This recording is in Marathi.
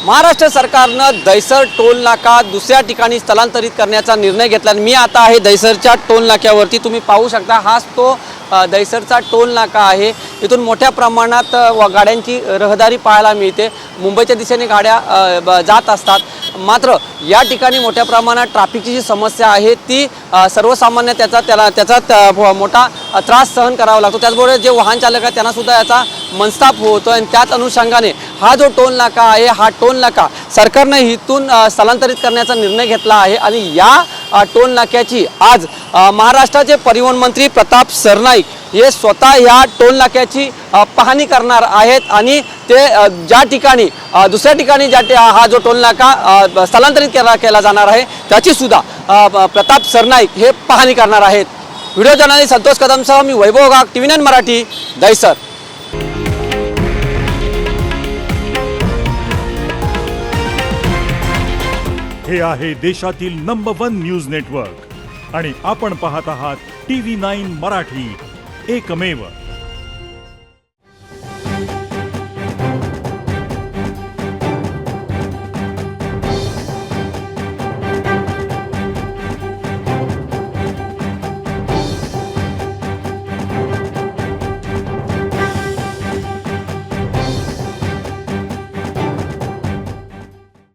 महाराष्ट्र सरकारनं दहिसर टोल नाका दुसऱ्या ठिकाणी स्थलांतरित करण्याचा निर्णय घेतला। मी आता आहे दहिसरच्या टोल नाक्यावरती, तुम्ही पाहू शकता हाच तो दहिसरचा टोल नाका आहे। इथून मोठ्या प्रमाणात गाड्यांची रहदारी पाहायला मिळते। मुंबईच्या दिशेने गाड्या जात असतात, मात्र या ठिकाणी मोठ्या प्रमाणात ट्रॅफिकची जी समस्या आहे ती सर्वसामान्य त्याचा मोठा त्रास सहन करावा लागतो। त्याचबरोबर जे वाहन चालक आहेत त्यांना सुद्धा याचा मनस्ताप होतो आणि त्याच अनुषंगाने हा जो टोल नाका आहे हा टोल नाका सरकारने इथून स्थलांतरित करण्याचा निर्णय घेतला आहे। आणि या टोल नाक्याची आज महाराष्ट्राचे परिवहन मंत्री प्रताप सरनाईक हे स्वतः या टोल नाक्याची पाहणी करणार आहेत आणि ते ज्या ठिकाणी दुसऱ्या ठिकाणी हा जो टोल नाका स्थलांतरित केला जाणार आहे त्याची सुद्धा प्रताप सरनाईक हे पाहणी करणार आहेत। व्हिडिओ जर्नलिस्ट संतोष कदमसह मी वैभव गाग, TV9 मराठी, दहिसर। हे आहे देशातील नंबर 1 न्यूज नेटवर्क आणि आपण पाहत आहात TV9 मराठी, एकमेव।